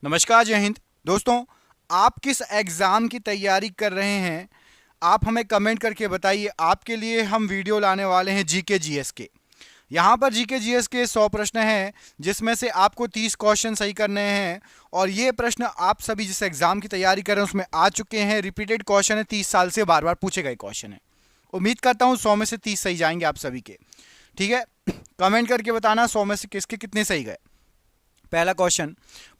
नमस्कार, जय हिंद। दोस्तों, आप किस एग्ज़ाम की तैयारी कर रहे हैं? आप हमें कमेंट करके बताइए। आपके लिए हम वीडियो लाने वाले हैं जीके जीएस के। यहाँ पर जीके जीएस के 100 प्रश्न हैं, जिसमें से आपको 30 क्वेश्चन सही करने हैं। और ये प्रश्न आप सभी जिस एग्ज़ाम की तैयारी कर रहे हैं उसमें आ चुके हैं। रिपीटेड क्वेश्चन है, 30 साल से बार बार पूछे गए क्वेश्चन है। उम्मीद करता हूँ 100 में से 30 सही जाएंगे आप सभी के। ठीक है, कमेंट करके बताना 100 में से किसके कितने सही गए। पहला क्वेश्चन,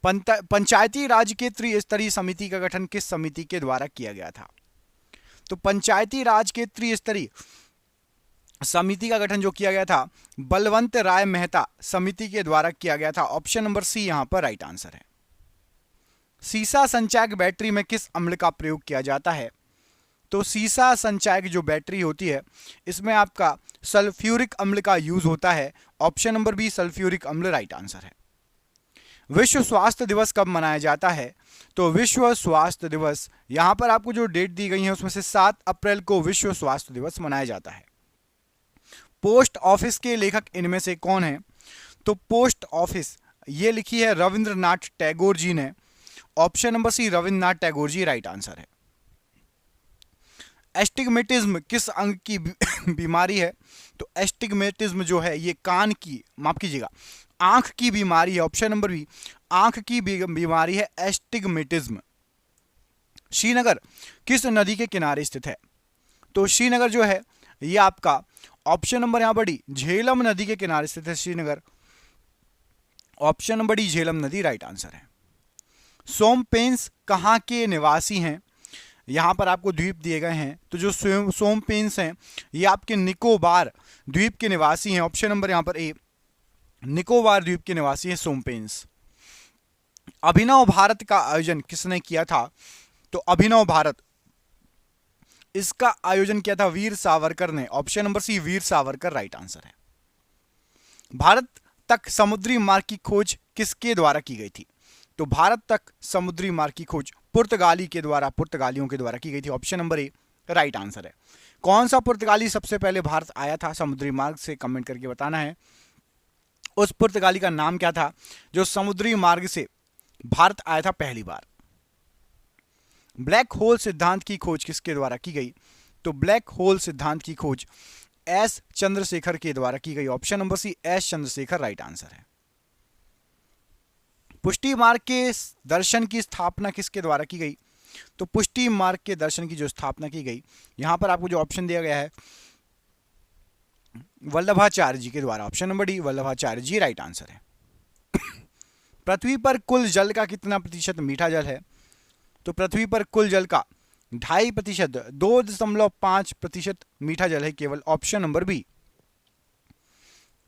पंचायती राज के त्रिस्तरीय समिति का गठन किस समिति के द्वारा किया गया था? तो पंचायती राज के त्रिस्तरीय समिति का गठन जो किया गया था, बलवंत राय मेहता समिति के द्वारा किया गया था। ऑप्शन नंबर सी यहां पर राइट आंसर है। सीसा संचायक बैटरी में किस अम्ल का प्रयोग किया जाता है? तो सीसा संचायक जो बैटरी होती है, इसमें आपका सल्फ्यूरिक अम्ल का यूज होता है। ऑप्शन नंबर बी सल्फ्यूरिक अम्ल राइट आंसर है। विश्व स्वास्थ्य दिवस कब मनाया जाता है? तो विश्व स्वास्थ्य दिवस, यहां पर आपको जो डेट दी गई है उसमें से 7 अप्रैल को विश्व स्वास्थ्य दिवस मनाया जाता है। पोस्ट ऑफिस के लेखक इनमें से कौन है? तो पोस्ट ऑफिस ये लिखी है रविंद्रनाथ टैगोर जी ने। Option number C Rabindranath Tagore ji right answer है। एस्टिग्मेटिज्म किस अंग की बीमारी है? तो एस्टिग्मेटिज्म जो है ये कान की, माफ कीजिएगा, आंख की बीमारी है। ऑप्शन नंबर बी आंख की बीमारी है एस्टिग्मेटिज्म। श्रीनगर किस नदी के किनारे स्थित है? तो श्रीनगर जो है ये आपका ऑप्शन नंबर यहां पर डी झेलम नदी के किनारे स्थित है Srinagar. Option number D Jhelum नदी राइट आंसर है। सोमपेंस कहां के निवासी हैं? यहां पर आपको द्वीप दिए गए हैं, तो जो सोमपेंस हैं ये आपके निकोबार द्वीप के निवासी हैं। ऑप्शन नंबर यहां पर ए निकोबार द्वीप के निवासी है सोमपेंस। अभिनव भारत का आयोजन किसने किया था? तो अभिनव भारत इसका आयोजन किया था वीर सावरकर ने। ऑप्शन नंबर सी वीर सावरकर राइट आंसर है। भारत तक समुद्री मार्ग की खोज किसके द्वारा की गई थी? तो भारत तक समुद्री मार्ग की खोज पुर्तगालियों के द्वारा की गई थी। ऑप्शन नंबर ए राइट आंसर है। कौन सा पुर्तगाली सबसे पहले भारत आया था समुद्री मार्ग से? कमेंट करके बताना है। उस पुर्तगाली का नाम क्या था जो समुद्री मार्ग से भारत आया था पहली बार? ब्लैक होल सिद्धांत की खोज किसके द्वारा की गई? तो ब्लैक होल सिद्धांत की खोज एस चंद्रशेखर के द्वारा की गई। Option number C S Chandrashekhar right answer है। पुष्टि मार्ग के दर्शन की स्थापना किसके द्वारा की गई? तो पुष्टि मार्ग के दर्शन की जो स्थापना की गई, यहां पर आपको जो ऑप्शन दिया गया है वल्लभाचार्य जी के द्वारा। ऑप्शन नंबर डी वल्लभाचार्य जी राइट आंसर है। पृथ्वी पर कुल जल का कितना प्रतिशत मीठा जल है? तो पृथ्वी पर कुल जल का 2.5%, 2.5% मीठा जल है केवल। Option number B.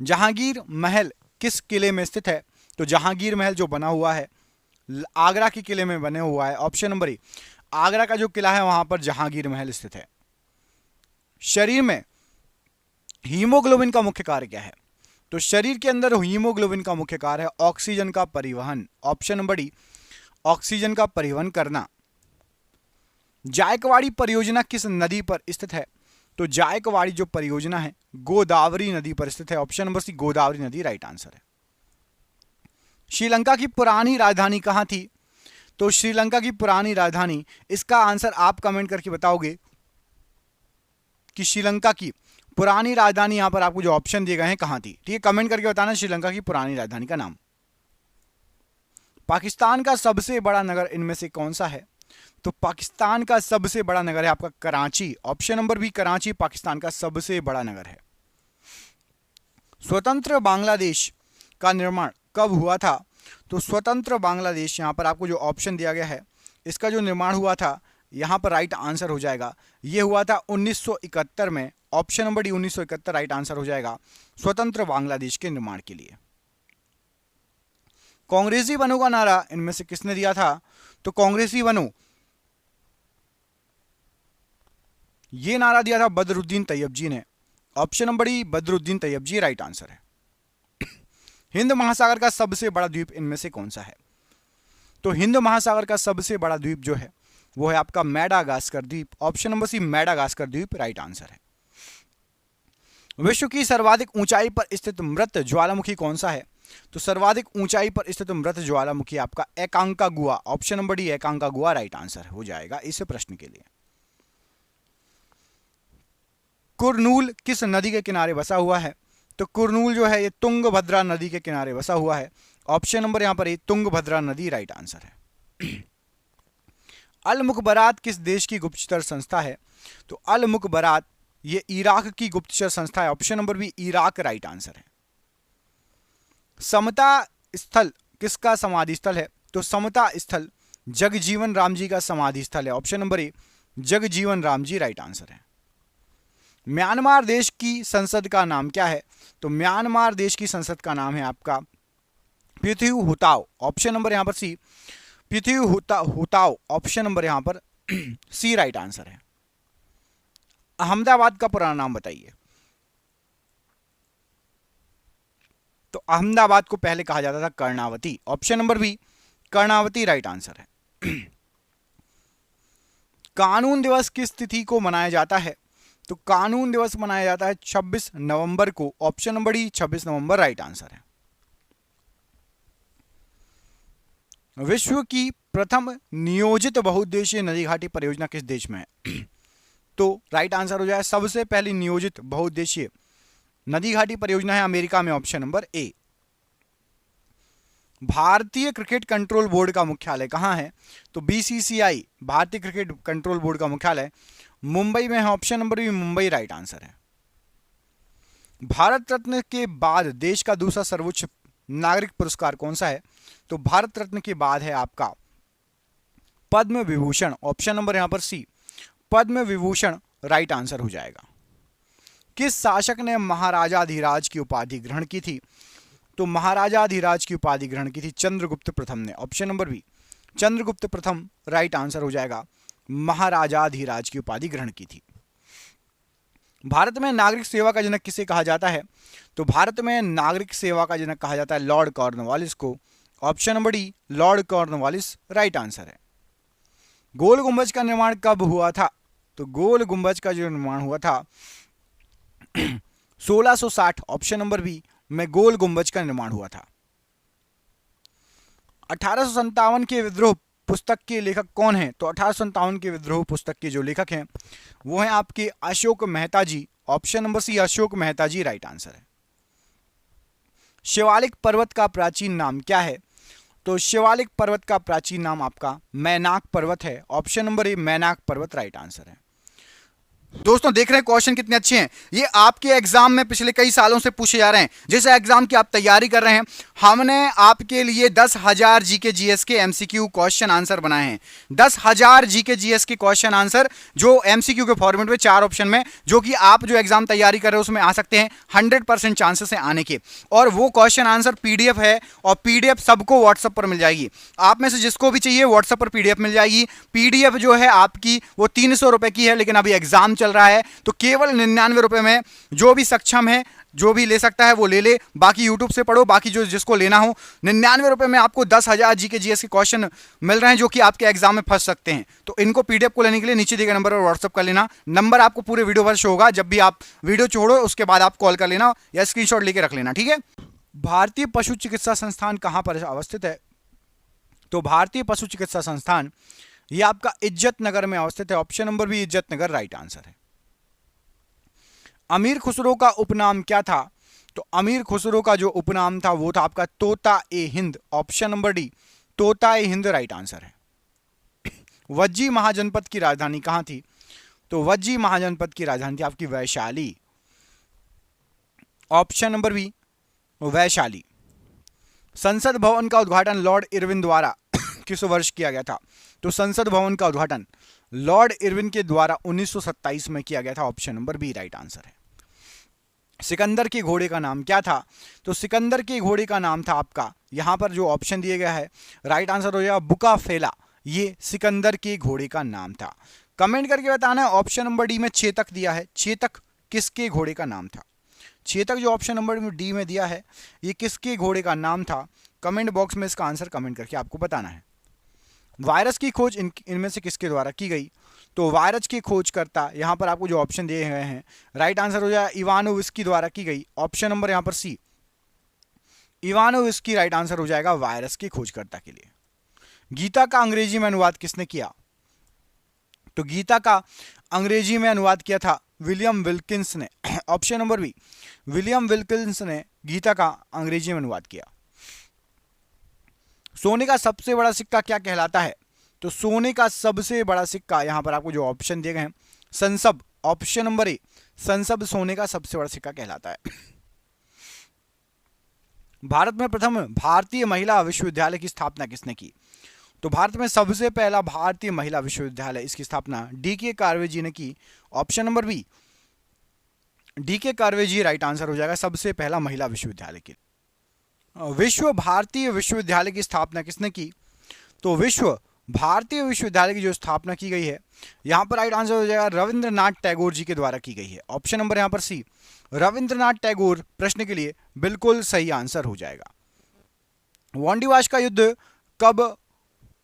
जहांगीर महल किस किले में स्थित है? तो जहांगीर महल जो बना हुआ है आगरा के किले में बने हुआ है। ऑप्शन नंबर ए आगरा का जो किला है वहां पर जहांगीर महल स्थित है। शरीर में हीमोग्लोबिन का मुख्य कार्य क्या है? तो शरीर के अंदर हीमोग्लोबिन का मुख्य कार्य है ऑक्सीजन का परिवहन। ऑप्शन नंबर डी ऑक्सीजन का परिवहन करना। जायकवाड़ी परियोजना किस नदी पर स्थित है? तो जायकवाड़ी जो परियोजना है गोदावरी नदी पर स्थित है। ऑप्शन नंबर सी गोदावरी नदी राइट आंसर है। श्रीलंका की पुरानी राजधानी कहां थी? तो श्रीलंका की पुरानी राजधानी, इसका आंसर आप कमेंट करके बताओगे कि श्रीलंका की पुरानी राजधानी, यहां पर आपको जो ऑप्शन दिए गए हैं कहां थी। ठीक है, कमेंट करके बताना श्रीलंका की पुरानी राजधानी का नाम। पाकिस्तान का सबसे बड़ा नगर इनमें से कौन सा है? तो पाकिस्तान का सबसे बड़ा नगर है आपका Karachi. Option number B Karachi Pakistan का सबसे बड़ा नगर है। स्वतंत्र बांग्लादेश का निर्माण कब हुआ था? तो स्वतंत्र बांग्लादेश, यहां पर आपको जो ऑप्शन दिया गया है इसका जो निर्माण हुआ था, यहां पर राइट आंसर हो जाएगा, यह हुआ था 1971 में। Option number D 1971 right answer हो जाएगा स्वतंत्र बांग्लादेश के निर्माण के लिए। कांग्रेसी बनो का नारा इनमें से किसने दिया था? तो कांग्रेसी बनो ये नारा दिया था बदरुद्दीन तैयब जी ने। Option number D Badruddin Tyab ji right answer है। हिंद महासागर का सबसे बड़ा द्वीप इनमें से कौन सा है? तो हिंद महासागर का सबसे बड़ा द्वीप जो है वो है आपका मैडागास्कर द्वीप। ऑप्शन नंबर सी मैडागास्कर द्वीप राइट आंसर है। विश्व की सर्वाधिक ऊंचाई पर स्थित मृत ज्वालामुखी कौन सा है? तो सर्वाधिक ऊंचाई पर स्थित मृत ज्वालामुखी आपका एकांकागुआ, option number D एकांकागुआ right answer हो जाएगा इस प्रश्न के लिए। कुरनूल किस नदी के किनारे बसा हुआ है? तो कुरनूल जो है ये तुंगभद्रा नदी के किनारे बसा हुआ है, ऑप्शन नंबर यहां पर ये तुंगभद्रा नदी राइट आंसर है। अल मुखबरात किस देश की गुप्तचर संस्था है? तो अल मुखबरात ये इराक की गुप्तचर संस्था है, option number B Iraq right answer है। समता स्थल किसका समाधि स्थल है? तो समता स्थल जगजीवन राम जी का समाधि स्थल है, option number A Jagjivan Ram ji right answer है। म्यांमार देश की संसद का नाम क्या है? तो म्यांमार देश की संसद का नाम है आपका पृथ्वी हुताओ, ऑप्शन नंबर यहां पर सी पृथ्वी हुताओ, ऑप्शन नंबर यहां पर सी राइट आंसर है। अहमदाबाद का पुराना नाम बताइए। तो अहमदाबाद को पहले कहा जाता था Karnavati, option number B Karnavati right answer है। कानून दिवस किस तिथि को मनाया जाता है? तो कानून दिवस मनाया जाता है 26 नवंबर को, ऑप्शन नंबर डी 26 नवंबर राइट आंसर है। विश्व की प्रथम नियोजित बहुउद्देशीय नदी घाटी परियोजना किस देश में है? तो राइट आंसर हो जाए सबसे पहली नियोजित बहुउद्देशीय नदी घाटी परियोजना है अमेरिका में, ऑप्शन नंबर ए। भारतीय क्रिकेट कंट्रोल बोर्ड का मुख्यालय कहां है? तो बीसीसीआई भारतीय क्रिकेट कंट्रोल बोर्ड का मुख्यालय मुंबई में है, option number B Mumbai right answer है। भारत रत्न के बाद देश का दूसरा सर्वोच्च नागरिक पुरस्कार कौन सा है? तो भारत रत्न के बाद है आपका पद्म विभूषण, ऑप्शन नंबर यहां पर सी पद्म विभूषण राइट आंसर हो जाएगा। किस शासक ने महाराजाधिराज की उपाधि ग्रहण की थी? तो महाराजाधिराज की उपाधि ग्रहण की थी चंद्रगुप्त प्रथम ने, ऑप्शन नंबर बी चंद्रगुप्त प्रथम राइट आंसर हो जाएगा, महाराजाधिराज की उपाधि ग्रहण की थी। भारत में नागरिक सेवा का जनक किसे कहा जाता है? तो भारत में नागरिक सेवा का जनक कहा जाता है लॉर्ड कॉर्नवालिस को, option number D Lord Cornwallis right answer है। गोल गुंबज का निर्माण कब हुआ था? तो गोल गुंबज का जो निर्माण हुआ था 1660, ऑप्शन नंबर बी में गोल गुंबज का निर्माण हुआ था। 1857 के विद्रोह पुस्तक के लेखक कौन हैं? तो 1857 के विद्रोह पुस्तक के जो लेखक हैं वो हैं आपके Ashok Mehta ji, option number C Ashok Mehta ji right answer है। शिवालिक पर्वत का प्राचीन नाम क्या है? तो शिवालिक पर्वत का प्राचीन नाम आपका मैनाक पर्वत है, ऑप्शन नंबर ए मैनाक पर्वत राइट आंसर है। दोस्तों देख रहे हैं क्वेश्चन कितने अच्छे हैं, ये आपके एग्जाम में पिछले कई सालों से पूछे जा रहे हैं। जिस एग्जाम की आप तैयारी कर रहे हैं हमने आपके लिए 10,000 जीके जीएस के एमसीक्यू क्वेश्चन आंसर बनाए हैं। 10,000 जीके जीएस के क्वेश्चन आंसर जो एमसीक्यू के फॉर्मेट में 4 ऑप्शन में, जो कि आप जो एग्जाम तैयारी कर रहे हो उसमें आ सकते हैं, 100% चांसेस है आने के। और वो क्वेश्चन आंसर पीडीएफ है और पीडीएफ सबको व्हाट्सएप पर मिल जाएगी। आप में से जिसको भी चाहिए व्हाट्सएप पर पीडीएफ मिल जाएगी। पीडीएफ जो है आपकी वो 300 रुपए की है, लेकिन अभी एग्जाम चल रहा है तो केवल 99 रुपए में जो भी सक्षम है जो भी ले सकता है वो ले ले, बाकी यूट्यूब से पढ़ो, बाकी जो जिसको लेना हो 99 रुपए में आपको 10,000 जीके जीएस के क्वेश्चन मिल रहे हैं जो कि आपके एग्जाम में फंस सकते हैं। तो इनको पीडीएफ को लेने के लिए नीचे दिए गए नंबर पर व्हाट्सएप कर लेना। नंबर आपको पूरे वीडियो पर शो होगा, जब भी आप वीडियो छोड़ो उसके बाद आप कॉल कर लेना या स्क्रीनशॉट लेके रख लेना, ठीक है। भारतीय पशु चिकित्सा संस्थान कहां पर अवस्थित है? तो भारतीय पशु चिकित्सा संस्थान ये आपका इज्जत नगर में अवस्थित है, ऑप्शन नंबर बी इज्जत नगर राइट आंसर है। अमीर खुसरो का उपनाम क्या था? तो अमीर खुसरो का जो उपनाम था वो था आपका तोता ए हिंद, ऑप्शन नंबर डी तोता ए हिंद राइट आंसर है। वज्जी महाजनपद की राजधानी कहां थी? तो वज्जी महाजनपद की राजधानी थी आपकी Vaishali, option number B Vaishali. संसद भवन का उद्घाटन लॉर्ड इरविन द्वारा किस वर्ष किया गया था? तो संसद भवन का उद्घाटन लॉर्ड इरविन के द्वारा 1927 में किया गया था, option number B right answer है। सिकंदर के घोड़े का नाम क्या था? तो सिकंदर के घोड़े का नाम था आपका, यहां पर जो ऑप्शन दिया गया है राइट आंसर हो जाएगा बुकाफेला, ये सिकंदर के घोड़े का नाम था। कमेंट करके बताना है, ऑप्शन नंबर डी में चेतक दिया है, चेतक किसके घोड़े का नाम था? चेतक जो ऑप्शन नंबर डी में दिया है ये किसके घोड़े का नाम था? कमेंट बॉक्स में इसका आंसर कमेंट करके आपको बताना है। वायरस की खोज इनमें से किसके द्वारा की गई? तो वायरस की खोजकर्ता यहां पर आपको जो ऑप्शन दिए गए हैं राइट आंसर हो जाएगा इवानोविस्की द्वारा की गई, ऑप्शन नंबर यहां पर सी इवानोविस्की राइट आंसर हो जाएगा वायरस के खोजकर्ता के लिए। गीता का अंग्रेजी में अनुवाद किसने किया? तो गीता का अंग्रेजी में अनुवाद किया था विलियम विल्किंस ने। Option number B, William Wilkins ने गीता का अंग्रेजी में अनुवाद किया। सोने का सबसे बड़ा सिक्का क्या कहलाता है? तो सोने का सबसे बड़ा सिक्का, यहां पर आपको जो ऑप्शन दिए गए हैं, संसब, ऑप्शन नंबर ए, संसब सोने का सबसे बड़ा सिक्का कहलाता है। भारत में प्रथम भारतीय महिला विश्वविद्यालय की स्थापना किसने की? तो भारत में सबसे पहला भारतीय महिला विश्वविद्यालय, इसकी स्थापना डी.के. कार्वे जी ने की। Option number B, D K. Karve ji right answer हो जाएगा सबसे पहला महिला विश्वविद्यालय के। विश्व भारतीय विश्वविद्यालय की स्थापना किसने की? तो विश्व भारतीय विश्वविद्यालय की जो स्थापना की गई है, यहां पर राइट आंसर हो जाएगा रविंद्रनाथ टैगोर जी के द्वारा की गई है। ऑप्शन नंबर यहां पर सी, रविंद्रनाथ टैगोर प्रश्न के लिए बिल्कुल सही आंसर हो जाएगा। वांडीवाश का युद्ध कब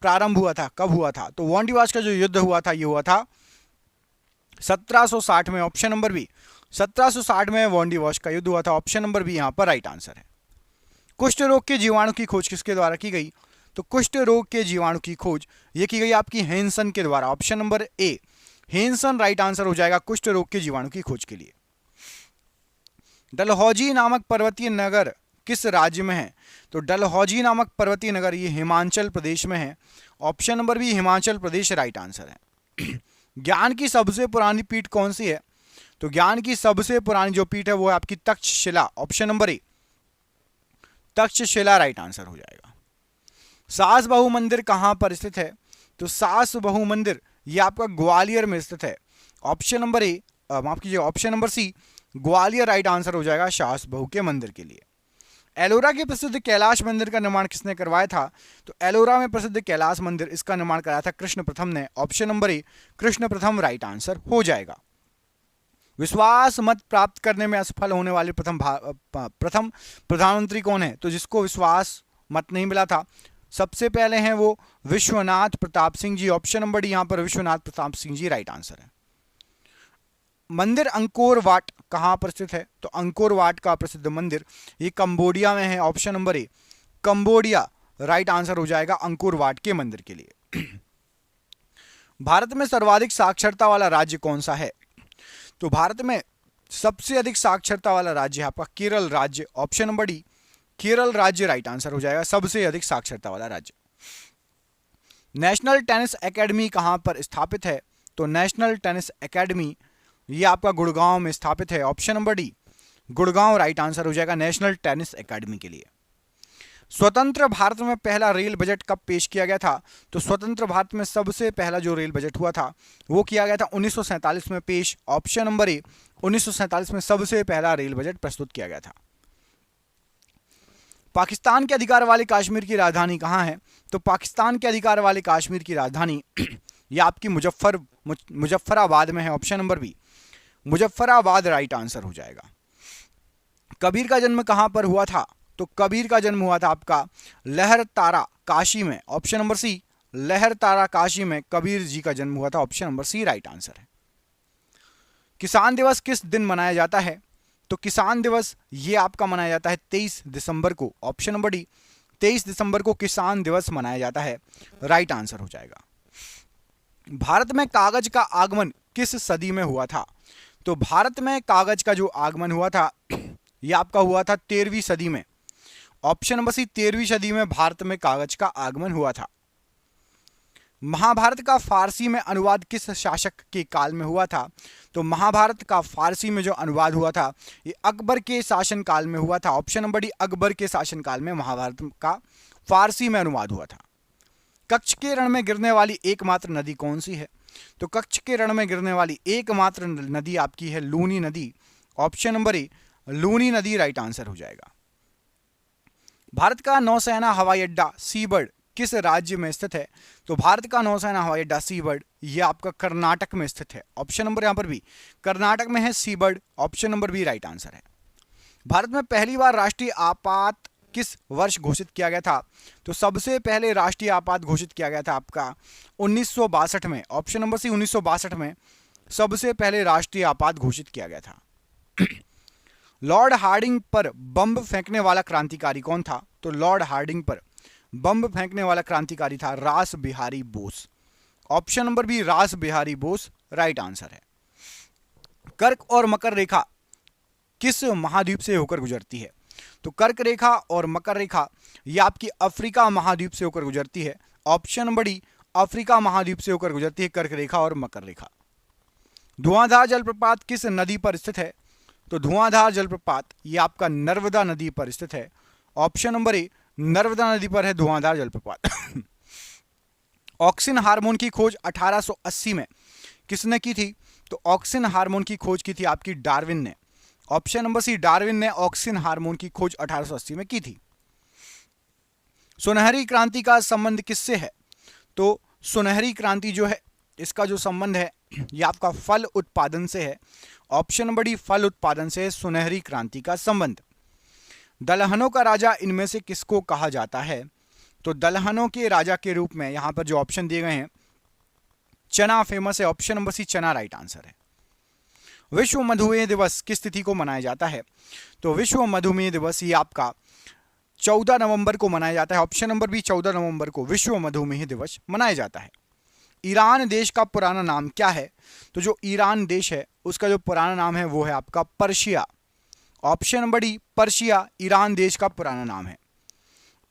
प्रारंभ हुआ था, कब हुआ था? तो वांडीवाश का जो युद्ध हुआ था, ये हुआ था 1760 में। ऑप्शन नंबर बी, 1760 में वांडीवाश का युद्ध हुआ था। ऑप्शन नंबर बी यहां पर राइट आंसर है। कुष्ठ रोग के जीवाणु की खोज किसके द्वारा की गई? तो कुष्ठ रोग के जीवाणु की खोज ये की गई आपकी हेंसन के द्वारा। ऑप्शन नंबर ए, हेंसन राइट आंसर हो जाएगा कुष्ठ रोग के जीवाणु की खोज के लिए। डलहौजी नामक पर्वतीय नगर किस राज्य में है? तो डलहौजी नामक पर्वतीय नगर ये हिमाचल प्रदेश में है। Option number B, Himachal Pradesh right answer है। ज्ञान की सबसे पुरानी पीठ कौन सी है? तो ज्ञान की सबसे पुरानी जो पीठ है वो है आपकी तक्षशिला। ऑप्शन नंबर ए, तक्षशिला राइट आंसर हो जाएगा। सास बहू मंदिर कहां पर स्थित है? तो सास बहू मंदिर ये आपका ग्वालियर में स्थित है। ऑप्शन नंबर ए, माफ कीजिए, option number C, Gwalior right answer हो जाएगा सास बहू के मंदिर के लिए। एलोरा के प्रसिद्ध कैलाश मंदिर का निर्माण किसने करवाया था? तो एलोरा में प्रसिद्ध कैलाश मंदिर, इसका निर्माण कराया था कृष्ण प्रथम ने। ऑप्शन नंबर ए, कृष्ण प्रथम राइट आंसर हो जाएगा। विश्वास मत प्राप्त करने में असफल होने वाले प्रथम प्रधानमंत्री कौन है? तो जिसको विश्वास मत नहीं मिला था, सबसे पहले हैं वो Vishwanath Pratap Singh ji. Option number D यहां पर विश्वनाथ प्रताप सिंह जी राइट आंसर है। मंदिर अंकोर वाट कहां पर स्थित है? तो अंकोर वाट का प्रसिद्ध मंदिर ये कंबोडिया में है। ऑप्शन नंबर ए, कंबोडिया राइट आंसर हो जाएगा अंकोर वाट के मंदिर के लिए। भारत में सर्वाधिक साक्षरता वाला राज्य कौन सा है? तो भारत में सबसे अधिक साक्षरता वाला राज्य है आपका केरल राज्य। ऑप्शन नंबर डी, केरल राज्य राइट आंसर हो जाएगा सबसे अधिक साक्षरता वाला राज्य। नेशनल टेनिस एकेडमी कहां पर स्थापित है? तो नेशनल टेनिस एकेडमी ये आपका गुड़गांव में स्थापित है। Option number D, Gurgaon right answer हो जाएगा नेशनल टेनिस एकेडमी के लिए। स्वतंत्र भारत में पहला रेल बजट कब पेश किया गया था? तो स्वतंत्र भारत में सबसे पहला जो रेल बजट हुआ था वो किया गया था 1947 में पेश। ऑप्शन नंबर ए, 1947 में सबसे पहला रेल बजट प्रस्तुत किया गया था। पाकिस्तान के अधिकार वाले कश्मीर की राजधानी कहां है? तो पाकिस्तान के अधिकार वाले कश्मीर की राजधानी ये आपकी मुजफ्फराबाद में है। Option number B, Muzaffarabad right answer हो जाएगा। कबीर का जन्म कहां पर हुआ था? तो कबीर का जन्म हुआ था आपका लहरतारा काशी में। Option number C, Lahartara Kashi में कबीर जी का जन्म हुआ था। Option number C right answer है। किसान दिवस किस दिन मनाया जाता है? तो किसान दिवस ये आपका मनाया जाता है 23 दिसंबर को। ऑप्शन नंबर डी, 23 दिसंबर को किसान दिवस मनाया जाता है राइट आंसर हो जाएगा। भारत में कागज का आगमन किस सदी में हुआ था? तो भारत में कागज का जो आगमन हुआ था ये आपका हुआ था 13वीं सदी में। ऑप्शन नंबर सी, 13वीं सदी में भारत में कागज का आगमन हुआ था। महाभारत का फारसी में अनुवाद किस शासक के काल में हुआ था? तो महाभारत का फारसी में जो अनुवाद हुआ था ये अकबर के शासनकाल में हुआ था। ऑप्शन नंबर डी, अकबर के शासनकाल में महाभारत का फारसी में अनुवाद हुआ था। कच्छ के रण में गिरने वाली एकमात्र नदी कौन सी है? तो कच्छ के रण में गिरने वाली एकमात्र नदी आपकी है लूनी नदी। ऑप्शन नंबर ए, लूनी नदी राइट आंसर हो जाएगा। भारत का नौसेना हवाई अड्डा सीबर्ड किस राज्य में स्थित है? तो भारत का नौसेना हवाई अड्डा सीबर्ड ये आपका कर्नाटक में स्थित है। ऑप्शन नंबर यहां पर भी कर्नाटक में है Seabird. Option number B right answer है। भारत में पहली बार राष्ट्रीय आपात किस वर्ष घोषित किया गया था? तो सबसे पहले राष्ट्रीय आपात घोषित किया गया था आपका 1962 में। ऑप्शन नंबर सी, 1962 में सबसे पहले राष्ट्रीय आपात घोषित किया गया था। लॉर्ड हार्डिंग पर बम फेंकने वाला क्रांतिकारी कौन था? तो लॉर्ड हार्डिंग पर बम फेंकने वाला क्रांतिकारी था Ras Bihari Bose. Option number B Ras Bihari Bose right answer है। कर्क और मकर रेखा किस महाद्वीप से होकर गुजरती है? तो कर्क रेखा और मकर रेखा ये आपकी अफ्रीका महाद्वीप से होकर गुजरती है। ऑप्शन नंबर डी अफ्रीका महाद्वीप से होकर गुजरती है कर्क रेखा और मकर रेखा। धुआंधार जलप्रपात किस नदी पर स्थित है? तो धुआंधार जलप्रपात ये आपका नर्मदा नदी पर स्थित है। ऑप्शन नंबर ए नर्मदा नदी पर है धुआंधार जलप्रपात। ऑक्सिन हार्मोन की खोज 1880 में किसने की थी? तो ऑक्सिन हार्मोन की खोज की थी आपकी डार्विन ने। ऑप्शन नंबर सी डार्विन ने ऑक्सिन हार्मोन की खोज 1880 में की थी। सुनहरी क्रांति का संबंध किससे है? तो सुनहरी क्रांति जो है इसका जो संबंध है ये आपका फल उत्पादन से है। ऑप्शन नंबर डी फल उत्पादन से सुनहरी क्रांति का संबंध। दलहनों का राजा इनमें से किसको कहा जाता है? तो दलहनों के राजा के रूप में यहां पर जो ऑप्शन दिए गए हैं चना फेमस है। ऑप्शन नंबर सी चना राइट आंसर है। विश्व मधुमेह दिवस किस तिथि को मनाया जाता है? तो विश्व मधुमेह दिवस ये आपका 14 नवंबर को मनाया जाता है। ऑप्शन नंबर बी 14 नवंबर को विश्व मधुमेह दिवस मनाया जाता है। ईरान देश का पुराना नाम क्या है? तो जो ईरान देश है उसका जो पुराना नाम है वो है आपका Persia. Option number D Persia Iran देश का पुराना नाम है।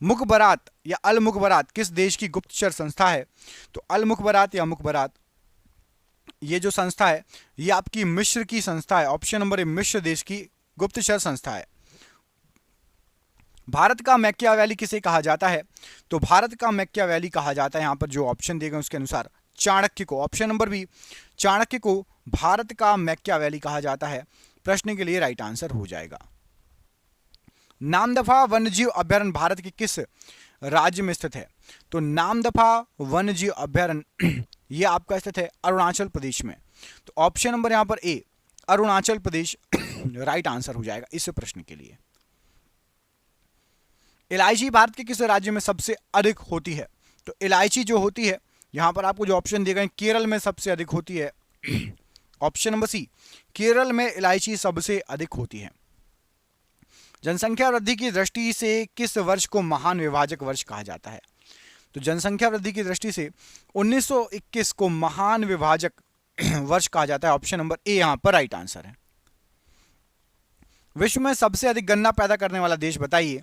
मुखबरात या अल मुखबरात किस देश की गुप्तचर संस्था है? तो अल मुखबरात या मुखबरात ये जो संस्था है ये आपकी मिस्र की संस्था है। ऑप्शन नंबर ए मिस्र देश की गुप्तचर संस्था है। भारत का मैकियावेली किसे कहा जाता है? तो भारत का मैकियावेली कहा जाता है यहां पर जो ऑप्शन दिए गए उसके अनुसार चाणक्य को। ऑप्शन नंबर बी चाणक्य को भारत का मैकियावेली कहा जाता है। प्रश्न के लिए राइट आंसर हो जाएगा। नामदफा वन्यजीव अभयारण्य भारत के किस राज्य में स्थित है? तो नामदफा वन्यजीव अभयारण्य ये आपका स्थित है अरुणाचल प्रदेश में। तो ऑप्शन नंबर यहां पर ए अरुणाचल प्रदेश राइट आंसर हो जाएगा इस प्रश्न के लिए। इलायची भारत के किस राज्य में सबसे अधिक होती है? तो इलायची जो होती है यहां पर आपको जो ऑप्शन दिए गए केरल में सबसे अधिक होती है। ऑप्शन नंबर सी केरल में इलायची सबसे अधिक होती है। जनसंख्या वृद्धि की दृष्टि से किस वर्ष को महान विभाजक वर्ष कहा जाता है? तो जनसंख्या वृद्धि की दृष्टि से 1921 को महान विभाजक वर्ष कहा जाता है। ऑप्शन नंबर ए यहां पर राइट आंसर है। विश्व में सबसे अधिक गन्ना पैदा करने वाला देश बताइए।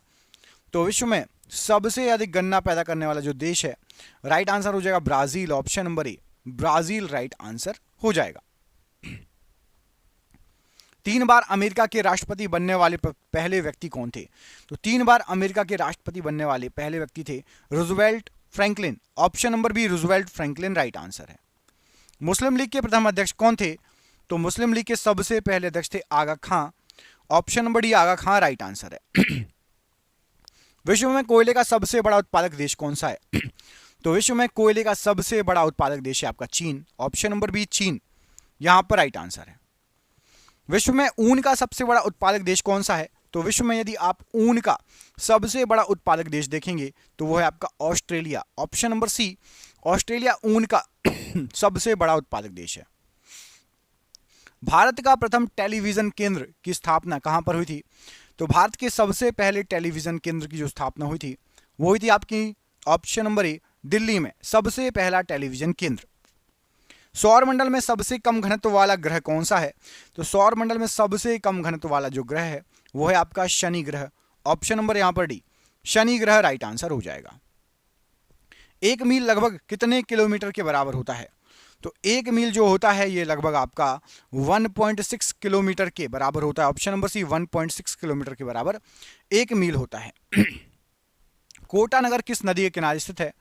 तो विश्व में सबसे अधिक गन्ना पैदा करने वाला जो देश है राइट आंसर हो जाएगा ब्राजील। ऑप्शन नंबर ए ब्राजील राइट आंसर हो जाएगा। 3 बार अमेरिका के राष्ट्रपति बनने वाले पहले व्यक्ति कौन थे? तो 3 बार अमेरिका के राष्ट्रपति बनने वाले पहले व्यक्ति थे Roosevelt Franklin. Option number B Roosevelt Franklin right answer है। मुस्लिम लीग के प्रथम अध्यक्ष कौन थे? तो मुस्लिम लीग के सबसे पहले अध्यक्ष थे आगा खां। ऑप्शन नंबर डी आगा खां राइट आंसर है। विश्व में कोयले का सबसे बड़ा उत्पादक देश कौन सा है? तो विश्व में कोयले का सबसे बड़ा उत्पादक देश है आपका चीन। ऑप्शन नंबर बी चीन यहां पर राइट आंसर है। विश्व में ऊन का सबसे बड़ा उत्पादक देश कौन सा है? तो विश्व में यदि आप ऊन का सबसे बड़ा उत्पादक देश देखेंगे तो वो है आपका Australia. Option number C Australia ऊन का सबसे बड़ा उत्पादक देश है। भारत का प्रथम टेलीविजन केंद्र की स्थापना कहां पर हुई थी? तो भारत के सबसे पहले टेलीविजन केंद्र की जो स्थापना हुई थी वो हुई थी आपकी ऑप्शन नंबर ए दिल्ली में सबसे पहला टेलीविजन केंद्र। सौर मंडल में सबसे कम घनत्व वाला ग्रह कौन सा है? तो सौर मंडल में सबसे कम घनत्व वाला जो ग्रह है वो है आपका शनि ग्रह। ऑप्शन नंबर यहां पर डी शनि ग्रह राइट आंसर हो जाएगा। 1 मील लगभग कितने किलोमीटर के बराबर होता है? तो 1 मील जो होता है ये लगभग आपका 1.6 किलोमीटर के बराबर होता है। ऑप्शन नंबर सी 1.6 किलोमीटर के बराबर 1 मील होता है। कोटा नगर किस नदी के किनारे स्थित है?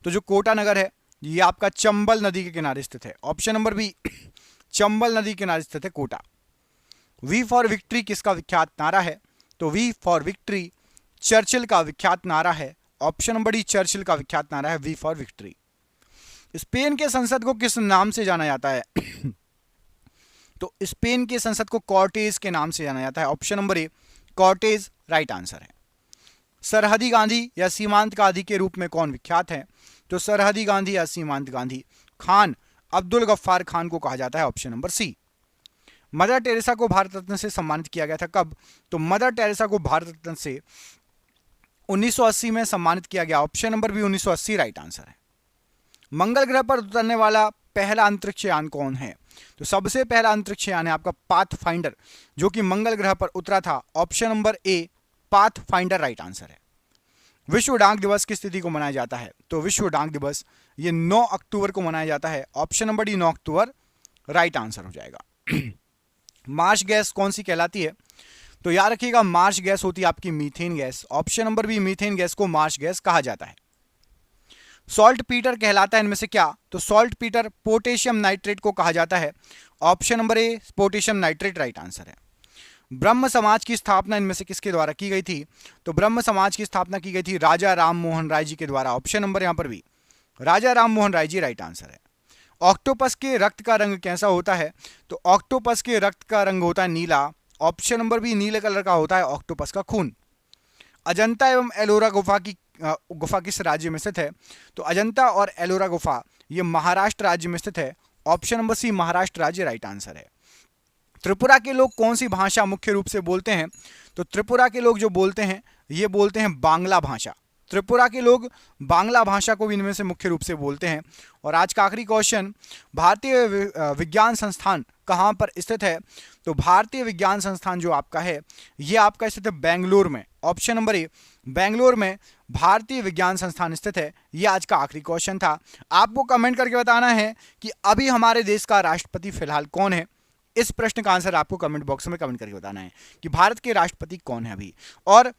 तो जो कोटा नगर है ये आपका चंबल नदी के किनारे स्थित है। ऑप्शन नंबर बी चंबल नदी के किनारे स्थित है कोटा। वी फॉर विक्ट्री किसका विख्यात नारा है? तो वी फॉर विक्ट्री चर्चिल का विख्यात नारा है। ऑप्शन नंबर डी चर्चिल का विख्यात नारा है वी फॉर विक्ट्री। स्पेन के संसद को किस नाम से जाना जाता है? तो स्पेन के संसद को कॉर्टेज के नाम से जाना जाता है। ऑप्शन नंबर ए कॉर्टेज राइट आंसर है। सरहदी गांधी या सीमांत गांधी के रूप में कौन विख्यात है? तो सरहदी गांधी या सीमांत गांधी खान अब्दुल गफ्फार खान को कहा जाता है। Option number C. Mother Teresa को भारत रत्न से सम्मानित किया गया था। कब? तो मदर टेरेसा को भारत रत्न से 1980 में सम्मानित किया गया। Option number B 1980 right answer है। मंगल ग्रह पर उतरने वाला पहला अंतरिक्ष यान कौन है? तो सबसे पहला अंतरिक्ष यान है आपका पाथफाइंडर, जो कि मंगल ग्रह पर उतरा था। ऑप्शन नंबर ए पाथफाइंडर राइट आंसर है। विश्व डाक दिवस किस तिथि को मनाया जाता है? तो विश्व डाक दिवस ये 9 अक्टूबर को मनाया जाता है। ऑप्शन नंबर डी 9 अक्टूबर राइट आंसर हो जाएगा। मार्श गैस कौन सी कहलाती है? तो याद रखिएगा मार्श गैस होती है आपकी methane gas. Option number B methane gas को मार्श गैस कहा जाता है। सॉल्ट पीटर कहलाता है इनमें से क्या? तो सॉल्ट पीटर पोटेशियम नाइट्रेट को कहा जाता है। ऑप्शन नंबर ए पोटेशियम नाइट्रेट राइट आंसर है। ब्रह्म समाज की स्थापना इनमें से किसके द्वारा की गई थी? तो ब्रह्म समाज की स्थापना की गई थी राजा राम मोहन राय जी के द्वारा। ऑप्शन नंबर यहां पर भी राजा राम मोहन राय जी राइट आंसर है। ऑक्टोपस के रक्त का रंग कैसा होता है? तो ऑक्टोपस के रक्त का रंग होता है नीला। ऑप्शन नंबर बी नीले कलर का होता है ऑक्टोपस का खून। अजंता एवं एलोरा गुफा किस राज्य में स्थित है? तो अजंता और एलोरा गुफा ये महाराष्ट्र राज्य में स्थित है। ऑप्शन नंबर सी महाराष्ट्र राज्य राइट आंसर है। त्रिपुरा के लोग कौन सी भाषा मुख्य रूप से बोलते हैं? तो त्रिपुरा के लोग जो बोलते हैं ये बोलते हैं बांग्ला भाषा। त्रिपुरा के लोग बांग्ला भाषा को भी इनमें से मुख्य रूप से बोलते हैं। और आज का आखिरी क्वेश्चन, भारतीय विज्ञान संस्थान कहाँ पर स्थित है? तो भारतीय विज्ञान संस्थान जो आपका है ये आपका स्थित है बेंगलुरु में। ऑप्शन नंबर ए बेंगलुरु में भारतीय विज्ञान संस्थान स्थित है। ये आज का आखिरी क्वेश्चन था। आपको कमेंट करके बताना है कि अभी हमारे देश का राष्ट्रपति फिलहाल कौन है। इस प्रश्न का आंसर आपको कमेंट बॉक्स में कमेंट करके बताना है कि भारत के राष्ट्रपति कौन है अभी। और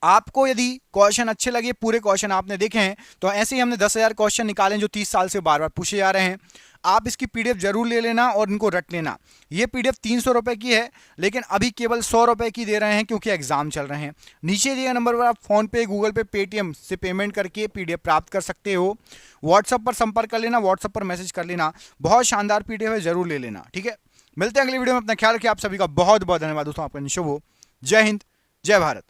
आपको यदि क्वेश्चन अच्छे लगे, पूरे क्वेश्चन आपने देखे हैं, तो ऐसे ही हमने 10,000 क्वेश्चन निकाले जो 30 साल से बार बार पूछे जा रहे हैं। आप इसकी पीडीएफ जरूर ले लेना और इनको रट लेना। ये पीडीएफ 300 रुपए की है, लेकिन अभी केवल 100 रुपए की दे रहे हैं क्योंकि एग्जाम चल रहे हैं। नीचे दिए नंबर पर आप फोन पे, गूगल पे, पेटीएम से पेमेंट करके पीडीएफ प्राप्त कर सकते हो। व्हाट्सएप पर संपर्क कर लेना, व्हाट्सएप पर मैसेज कर लेना। बहुत शानदार पीडीएफ है, जरूर ले लेना। ठीक है, मिलते हैं अगली वीडियो में। अपना ख्याल रखिए। आप सभी का बहुत बहुत धन्यवाद दोस्तों। आपका शुभ हो। जय हिंद, जय भारत।